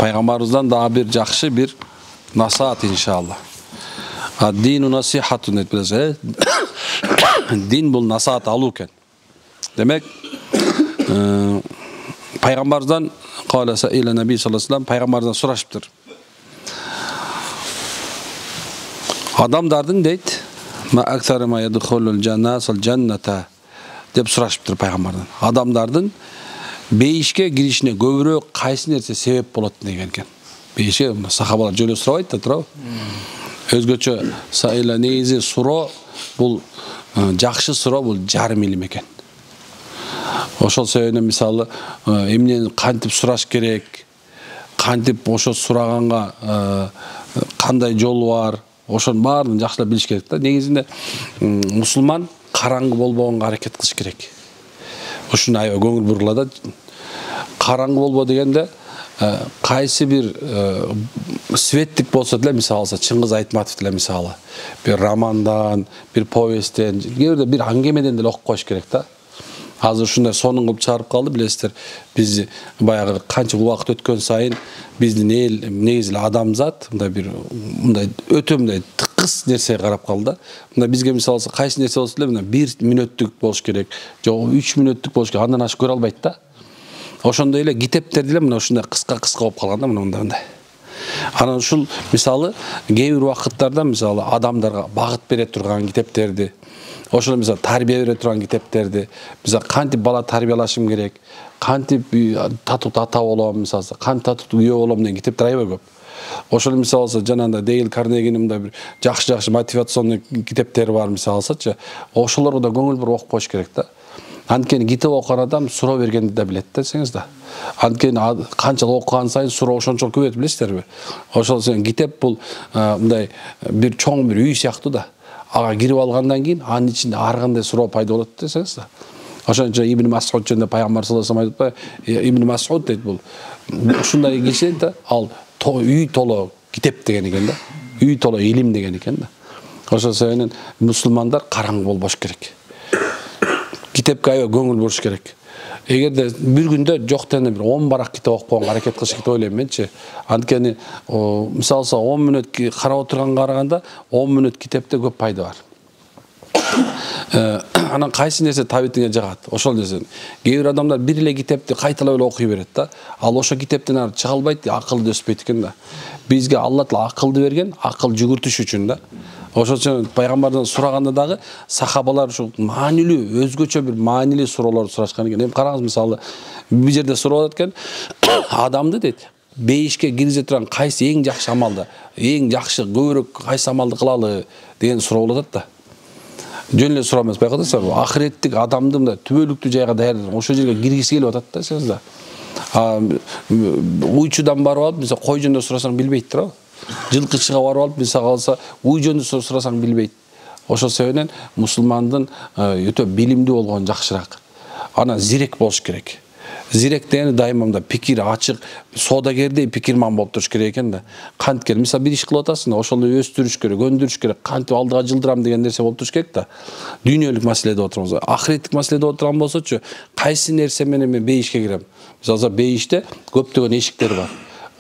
Пайгамбарыбыздан дагы bir жакшы bir насаат иншалла. Дину насихатун деп билесиз. Дин бул насаат алуу экен. Демек, пайгамбардан кала саила наби саллаллаху алейхи вассалам пайгамбардан сурашыптыр. Адамдардын дейт, ма аксара ма ядхулул жаннасал жанната деп сурашыптыр пайгамбардан. Адамдардын бейишке киришине көбүрөөк кайсы нерсе себеп болот деген экен. Бейишке сахабалар жөлө сурабайт да туурабы? Өзгөчө саила негизи суроо бул жакшы суроо бул жарым илим экен. Ошол себептен мисалы эмнени кантип сураш керек, кантип ошо сураганга кандай жол бар, ошонун баарын жакшылап билиш керек да. Негизинде мусулман караңгы болбогонго аракет кылыш керек. Ушуна аябай көңүл бурулат. Караңгы болбо дегенде кайсы бир светтик болсо деле, мисалы Чыңгыз Айтматов деле мисалы бир романдан, бир повесттен, кээде бир аңгемеден деле окуп коюш керек да. Азыр ушундай сонун кылып чыгарып калды, билесиздер. Биз баягы канча убакыт өткөн сайын биздин эл негизи адамзат мындай өтө мындай тыкыз нерсеге карап калды. Мына бизге мисалы кайсы нерсе болсо деле 1 мүнөттүк болуш керек, же 3 мүнөттүк болуш керек, андан ашык көрө албайт да. Ошондой эле китептер деле мына ушундай кыска болуп калган да, мындай. Анан ушул мисалы кээ бир убакыттарда мисалы адамдарга багыт бере турган китептерди, ошол мисалы тарбия бере турган китептерди, мисалы кантип бала тарбиялашым керек, кантип татыктуу ата болом, мисалы кантип татыктуу күйөө болом деген китептер аябай көп. Ошол мисалы жанагындай Дейл Карнегинин мындай бир жакшы мотивационный китептери бар мисалычы, ошолорго да көңүл буруп окуп коюш керек да. Анткени китеп окуган адам суроо бергенди да билет десеңиз да. Анткени канчалык окуган сайын суроо ошончолук көбөйөт, билесиздерби? Ошол сен китеп бул мындай бир чоң бир үй сыяктуу да. Ага кирип алгандан кийин анын ичинде ар кандай суроо пайда болот десеңиз да. Ошончо Ибн Мас'уд жөнүндө пайгамбар саллаллаху алейхи вассалам айтып, Ибн Мас'уд дейт бул ушундай киши да, ал үй толо китеп деген экен да. Үй толо илим деген экен да. Ошол себептен мусулмандар караңгы болбош керек. Китепке аябай көңүл буруш керек. Эгерде бир күндө жок дегенде бир 10 барак китеп окуп койгонго аракет кылыш керек деп ойлойм менчи. Анткени мисалы 10 мүнөт карап отурганга караганда 10 мүнөт китепте көп пайда бар. Анан кайсы нерсе табитиңе жагат. Ошол нерсе. Кээ бир адамдар бир эле китепти кайталап эле окуй берет да. Ал ошо китептен ары чыга албайт, акылды өспөйт экен да. Бизге Алла Таала акылды берген, акыл жүгүртүш үчүн да. Ошол үчүн пайгамбардан сураганда дагы сахабалар ушу маанилүү, өзгөчө бир маанилүү суроолорду сурашкан экен. Эми караңыз, мисалы бир жерде сурап аткан адамды дейт, бейишке киргизе турган кайсы эң жакшы амалды, эң жакшы көбүрөөк кайсы амалды кылалы деген суроо болот да. Жөн эле суроо эмес, байкадыңызбы? Ахиреттик адамды мындай түбөлүктүү жайга даярдап, ошол жерге киргиси келип атат да, десеңиз да. Уйчудан барып алып, мисалы кой жөнүндө сурасаң билбейт туурабы? Жылкычыга барып алып, мисалы калса уй жөнүндө сурасаң билбейт. Ошол себептен мусулмандын өтө билимдүү болгон жакшыраак. Анан зирек болуш керек. Зирек дегени дайыма мындай пикир ачык, соодагердей пикирман болуп туруш керек экен да. Канткени мисалы бир иш кылып атасың, ошону өстүрүш керек, өндүрүш керек, кантип алдыга жылдырам деген нерсе болуп туруш керек да. Дүйнөлүк маселеде отурабыз. Ахиреттик маселеде отурган болсочу, кайсы нерсе менен мен бейишке кирем? Мисалы бейиште көптөгөн эшиктер бар.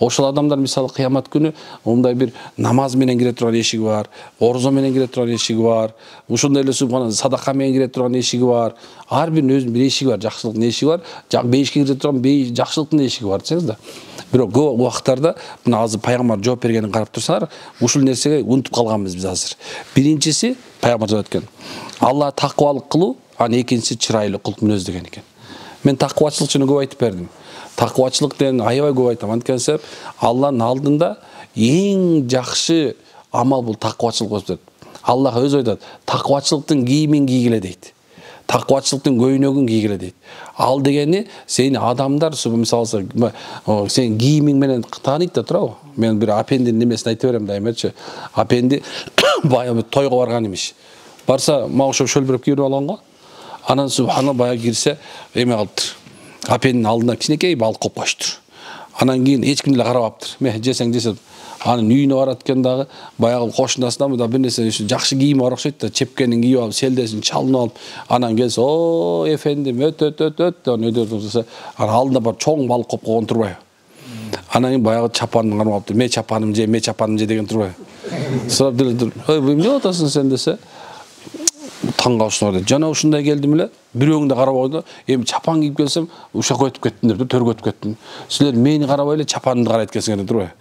Ошол адамдар мисалы кыямат күнү мындай бир намаз менен кире турган эшиги бар, орзо менен кире турган эшиги бар, ушундай эле садака менен кире турган эшиги бар. Ар биринин өзүнүн бир эшиги бар, жакшылыктын эшиги бар, бейишке кире турган жакшылыктын эшиги бар десеңиз да. Бирок көп убактарда мына азыр пайгамбар жооп бергенин карап турсаңар, ушул нерсеге унутуп калганбыз биз азыр. Биринчиси пайгамбар жооп берген. Алла такыбалык кылуу, анан экинчиси чырайлуу кылык мүнөз деген экен. Мен такыбачылык жөнүндө көп айтып бердим. Такыбачылык деген аябай көп айтам. Анткени Алланын алдында эң жакшы амал бул такыбачылык болуп турат. Аллах өзү айтат, такыбачылыктын кийимин кийгиле дейт. Такыбачылыктын көйнөгүн кийгиле дейт. Ал дегени сени адамдар мисалы сен кийимиң менен тааныйт да туурабы? Мен бир апендинин немесин айтып берем дайымачы. Апенди баягы тойго барган имиш. Барса, мага ошо шөлбүрөп кийип алганго. Анан субхана баягы кирсе, эме калыптыр. Апенин алдына кичинекей балык коюп коюштур. Анан кийин эч ким деле карабаптыр. Ме жесең жесе. Анын үйүнө барат экен дагы баягы кошунасынан да бир нерсе жакшы кийими бар окшойт да, чепкенин кийип алып, селдесин чалынып алып, анан келсе, "О, эфендим, өт" деп өйдөрүп турса, анан алдында бар чоң балык коюп койгон турбайбы? Анан кийин баягы чапанын кармап алыптыр. Ме чапаным же деген турбайбы. Сурап тур. Ой, эмне атасың сен десе, таң калышыңар деп. Жана ушундай келдим эле, бирөөңдө карап койду. Эми чапан кийип келсем, ушакка өтүп кеттиңдер деп, төргө өтүп кеттим. Силер мени карабай эле чапанымды карайт экенсиңер деп турбайбы.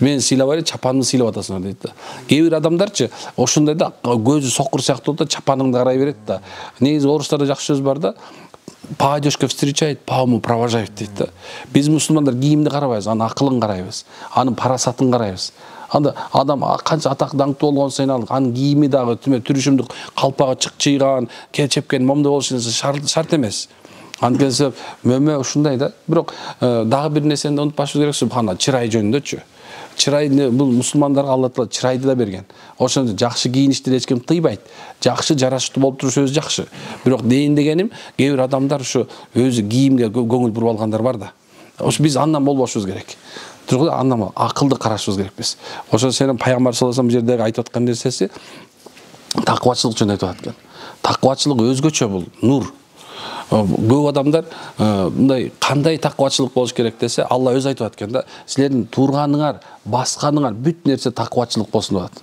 Мени сыйлабай эле чапанымды сыйлап атасыңар дейт да. Кээ бир адамдарчы ошондой да көзү сокур сыяктуу болуп да чапаныңды карай берет да. Негизи орустарда жакшы сөз бар да. По одежке встречает, по уму провожает дейт да. Биз мусулмандар кийимди карабайбыз, анын акылын карайбыз, анын парасатын карайбыз. Анда адам канча атак даңктуу болгон сайын анын кийими дагы түрүшүмдү калпагы чыйган, чепкен момдо болушу шарт эмес. Анткенсе мөмө ушундай да. Бирок дагы бир нерсени унутпашыбыз керек, субхана, чырай жөнүндөчү. Чырайды бул мусулмандарга Алла Таала чырайды да берген. Ошондо жакшы кийиништи эч ким тыйбайт. Жакшы жарачтуу болуп туруш өзү жакшы. Бирок дейин дегеним, кээ бир адамдар ушу өзү кийимге көңүл буруп алгандар бар да. Ошо биз андан болбошубуз керек. Тургуй андан акылды карашыбыз керек биз. Ошо сенин пайгамбар саллаллаху алейхи ва саллям жердеги айтып аткан нерсеси таквачылык жөнүндө айтып аткан. Таквачылык өзгөчө бул нур. Көп адамдар мындай кандай таквачылык болуш керек десе, Алла өзү айтып аткан да, силердин турганыңар, басканыңар бүт нерсе таквачылык болсун деп.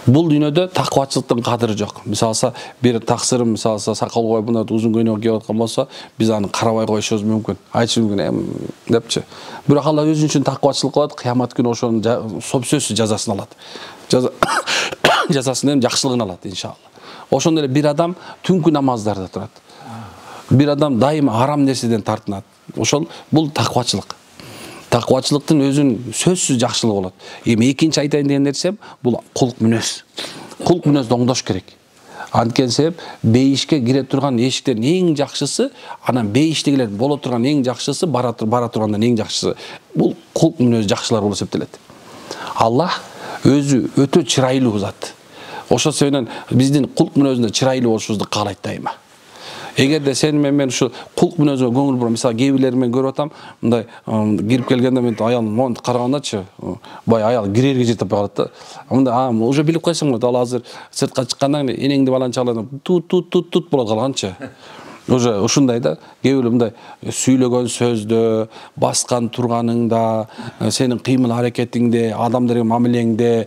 Бул дүйнөдө таквачылыктын кадыры жок. Мисалса, бир таксырым мисалса сакал коюп мына узун көйнөк кийип аткан болсо, биз аны карабай коюшубуз мүмкүн. Айтышыбыз мүмкүн, депчи. Бирок Алла өзү үчүн таквачылык кылат, кыямат күнү ошонун сөзсүз жазасын алат. Жазасын жакшылыгын алат иншалла. Ошондой эле бир адам түнкү намаздарда турат. Бир адам дайыма арам нерседен тартынат. Ошол бул таквачылык. Таквачылыктын өзүнүн сөзсүз жакшылыгы болот. Эми экинчи айтайын деген нерсем бул кулк мүнөз. Кулк мүнөздү оңдош керек. Анткени себеп бейишке кире турган эшиктердин эң жакшысы, анан бейиштегилер боло турган эң жакшысы, бара тургандан эң жакшысы бул кулк мүнөз жакшылар болуп эсептелет. Аллах өзү өтө чырайлуу зат. Ошол себептен биздин кулк мүнөзүндө чырайлуу болушубузду каалайт дайыма. Эгерде сен мен ушу кулк мүнөзгө көңүл буруп, мисалы кээ бирлерин мен көрүп атам, мындай кирип келгенде мен аялым монтип карагандачы, бай аял кирерге жер таппай калат да. Мында уже билип койсоң, ал азыр сыртка чыккандан кийин энеңди баланчалап тут болот калганчы. Уже ушундай да, кээ бир мындай сүйлөгөн сөздө, баскан турганыңда, сенин кыймыл аракетиңде, адамдарга мамилеңде,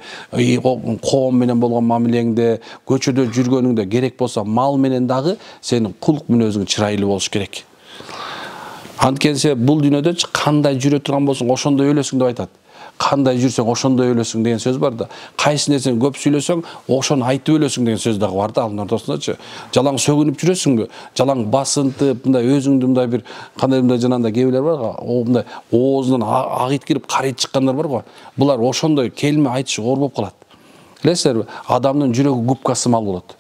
коом менен болгон мамилеңде, көчөдө жүргөнүңдө керек болсо мал менен дагы сенин кулк мүнөзүң чырайлуу болуш керек. Анткени бул дүйнөдө кандай жүрө турган болсоң, ошондой өлөсүң деп айтат. Кандай жүрсөң, ошондой өлөсүң деген сөз бар да. Кайсы нерсени көп сүйлөсөң, ошону айтып өлөсүң деген сөз дагы бар да, анын ортосундачы. Жалаң сөгүнүп жүрөсүңбү? Жалаң басынтып, мындай өзүңдү мындай бир кандай мындай жанагындай кээ бирлер бар го, мындай оозунан ак ит кирип карайт чыккандар бар го. Булар ошондой келме айтышы оор болуп калат. Билесиңерби? Адамдын жүрөгү губка сымал болот.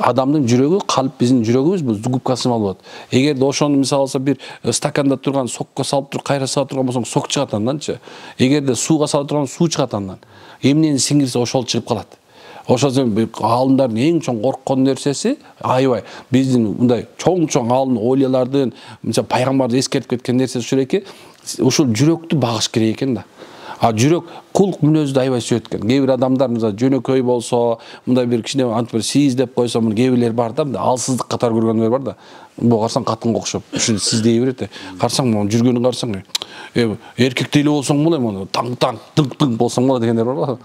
Адамдын жүрөгү, калп биздин жүрөгүбүз бул губка сымал болот. Эгерде ошону мисалы бир стаканда турган сокко салып туруп кайра сала турган болсоң, сок чыгат анданчы. Эгерде сууга салып турган суу чыгат андан. Эмнени сиңирсе ошол чыгып калат. Ошол аалымдардын эң чоң корккон нерсеси, аябай биздин мындай чоң аалым олиялардын, мисалы пайгамбарды эскертип кеткен нерсеси ушул эки, ушул жүрөктү багыш керек экен да. А жүрөк кулк мүнөздү аябай сүйөт экен. Кээ бир адамдар мисалы жөнөкөй болсо, мындай бир кичине антип бир сиз деп койсо, кээ бирлер бар да, алсыздык катары көргөндөр бар да. Бу карасаң катынга окшоп, ушул сиз дей берет. Карасаң, муну жүргөнүн карасаң, эркектей эле болсоң боло, муну тың болсоң боло дегендер бар го.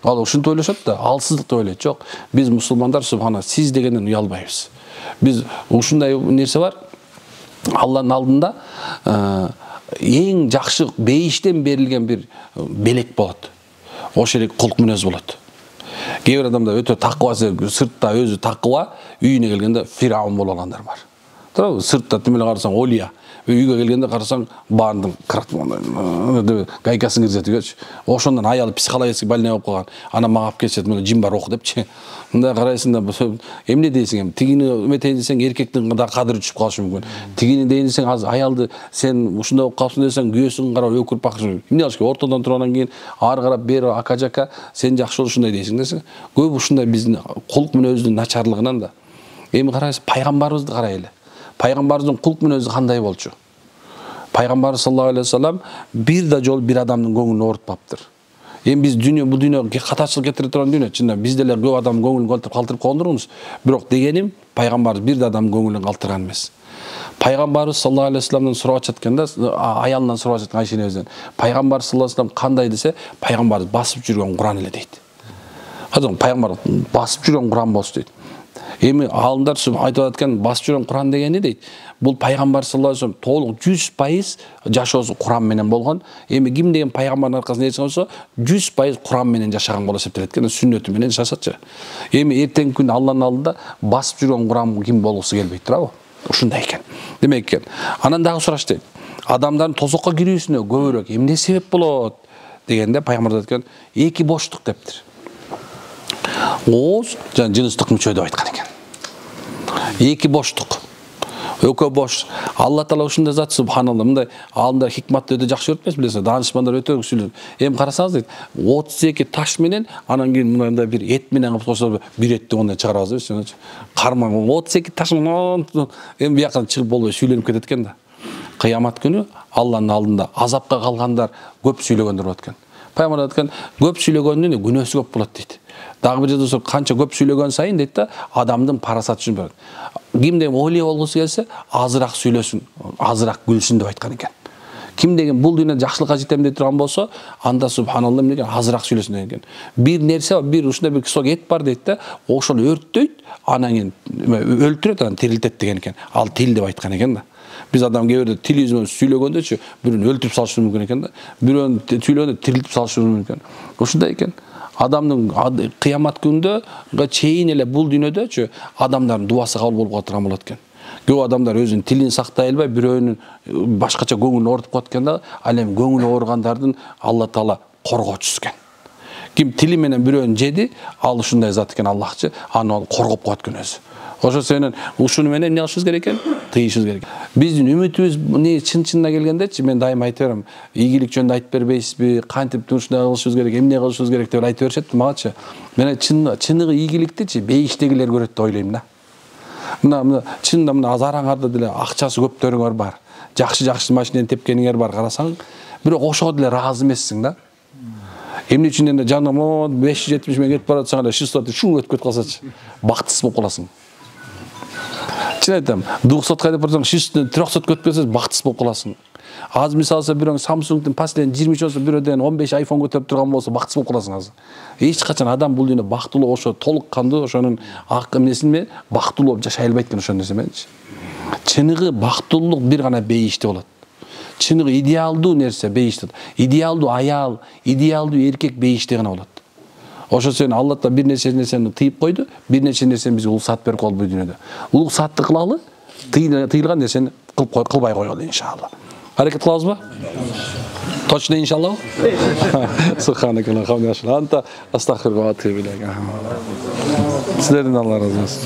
Ал ушинтип ойлошот да, алсыздык деп ойлойт. Жок, биз мусулмандар субхана сиз дегенден уялбайбыз. Биз ушундай нерсе бар. Алланын алдында эң жакшы бейиштен берилген бир белек болот. Ошол эле кулк мүнөз болот. Кээ бир адамдар өтө такыба, сыртта өзү такыба, үйүнө келгенде фираун боло алгандар бар. Туурабы? Сыртта тим эле карасаң олия, үйгө келгенде карасаң баардын гайкасын киргизет. Ошондон аялы психологический больной болуп калган. Ана мага алып келишет, мына жин бар оку депчи. Мындай карайсың да, эмне дейсиң эми? Тигини эметейин десең, эркектин да кадыры түшүп калышы мүмкүн. Тигини дейин десең, азыр аялды сен ушундай болуп калыпсың десең, күйөөсүн карап өкүрүп бакышы мүмкүн. Эмне кылыш керек? Ортодон тургандан кийин ары карап бери ака-жака сен жакшы ушундай дейсиң десең, көп ушундай биздин кулк мүнөздүн начарлыгынан да. Эми карайсыз, пайгамбарыбызды карайлы. Пайгамбарыбыздын кулк мүнөзү кандай болчу? Пайгамбар саллаллаху алейхи ва саллям бир да жол бир адамдын көңүлүн оорутпаптыр. Эми биз бул дүйнө катачылык кетире турган дүйнө. Чынында биз деле көп адамдын көңүлүн калтырып койгондурбуз. Бирок дегеним, пайгамбарыбыз бир да адамдын көңүлүн калтырган эмес. Пайғамбарыбыз саллаллаху алейхи вассаламдан сұрап жатқанда, аялынан сұрап жатқан Айша енемізден, пайғамбар саллаллаху алейхи вассалам қандай десе, пайғамбарымыз басып жүрген Құран еле дейді. Қазір пайғамбар басып жүрген Құран болсын дейді. Эми ғалымдар айтып жатқан басып жүрген Құран деген не дейді? Бұл пайғамбар саллаллаху алейхи вассалам толық 100% жашоосу Құран менен болған. Эми ким деген пайғамбардың арқасында ешқандай болса 100% Құран менен жашаған болып есептеледі екен, сүннеті менен жашатчы. Эми ертеңгі күні Алланың алдында басып жүрген Құран ким болғысы келбейді, туурабы? Ушундай экен. Демек экен. Анан дагы сураш дейт. Адамдардын тозокко кирүүсүнө көбүрөөк эмне себеп болот дегенде пайгамбар айткан эки боштук дептир. Ооз жана жыныстык мүчө деп айткан экен. Эки боштук. Өкө бош. Алла Таала ушундай зат субханалла. Мындай алымдар хикматты өтө жакшы көрүп эмес билесиз, даанышмандар өтө сүйлөйт. Эми карасаңыз дейт, 32 таш менен анан кийин мындай бир эт менен кошсо бир этти ондай чыгарабыз эмес. Карман 32 таш эми бияктан чыгып болбой сүйлөнүп кетет экен да. Кыямат күнү Алланын алдында азапка калгандар көп сүйлөгөндөр болот экен. Пайгамбар айткан, көп сүйлөгөндүн күнөөсү көп болот дейт. Дагы бир жерде канча көп сүйлөгөн сайын дейт да, адамдын парасаты үчүн болот. Кимде олия болгусу келсе, азыраак сүйлөсүн, азыраак күлсүн деп айткан экен. Ким деген бул дүйнөдө жакшылыкка жетем деп турган болсо, анда субханалла эмне деген азыраак сүйлөсүн деген экен. Бир нерсе, бир ушундай бир кисок эт бар дейт да, ошол өрттөйт, анан кийин өлтүрөт, анан тирилтет деген экен. Ал тил деп айткан экен да. Biz adam geverde tilimiz menен сүйлөгөндө бирөөнү өлтүрүп салышы мүмкүн экен да. Бирөөнү сүйлөгөндө тирилтип салышы мүмкүн. Ушундай экен. Адамдын кыямат күндө чейин эле бул дүйнөдө адамдардын дуасы кабыл болуп калган болот экен. Көп адамдар өзүнүн тилин сактай албай, бирөөнүн башкача көңүлүн оорутуп калат экен да, ал эми көңүлү ооругандардын Алла Таала коргоочусу экен. Ким тили менен бирөөнү жеди, ал ушундай зат экен Аллахчы, аны коргоп коет экен өзү. Ошо сенен ушуну менен эмне кылышыбыз керек экен? Тыйышыбыз керек. Биздин үмүтүбүз эмне чын-чынына келгендечи, мен дайым айтып берем, ийгилик жөнүндө айтып бербейсизби, кантип ушундай кылышыбыз керек, эмне кылышыбыз керек деп айтып беришет магачы. Мен чыныгы ийгиликтичи бейиштегилер көрөт деп ойлойм да. Мына чынында мына азараңарда деле акчасы көптөрүңөр бар. Жакшы машинени тепкениңер бар, карасаң, бирок ошого деле ыраазы эмессиң да. Эмне үчүн энде жана 570 миң кетип баратсаң эле 600 шул өтүп кетип калсачы, бактысыз болуп каласың. Чын айтам, 200 деп барсаң 300 өтүп кетсе бактысыз болуп каласың. Аз мисалса бирөөң Samsungдун последний 23 болсо бирөөдөн 15 iPhone көтөрүп турган болсо бактысыз болуп каласың азыр. Эч качан адам бул дүйнөдө бактылуу ошо толук кандуу ошонун ак эмнесин менен бактылуу болуп жашай албайт экен ошол нерсе мененчи. Чыныгы бактылуулук бир гана бейиште болот. Чыныгы идеалдуу нерсе бейиште. Идеалдуу аял, идеалдуу эркек бейиште гана болот. Ошо сен Алла Таала бир нерсе нерсени тыйып койду, бир нерсе нерсени бизге улуксат берип койду бул дүйнөдө. Улуксатты кылалы, тыйылган нерсени кылбай коелу иншалла. Аракет кылабызбы? Точно иншалла? Субханакалла хамдашалла. Анта астагфирулла ва атубу илейк. Силерден Алла разы болсун.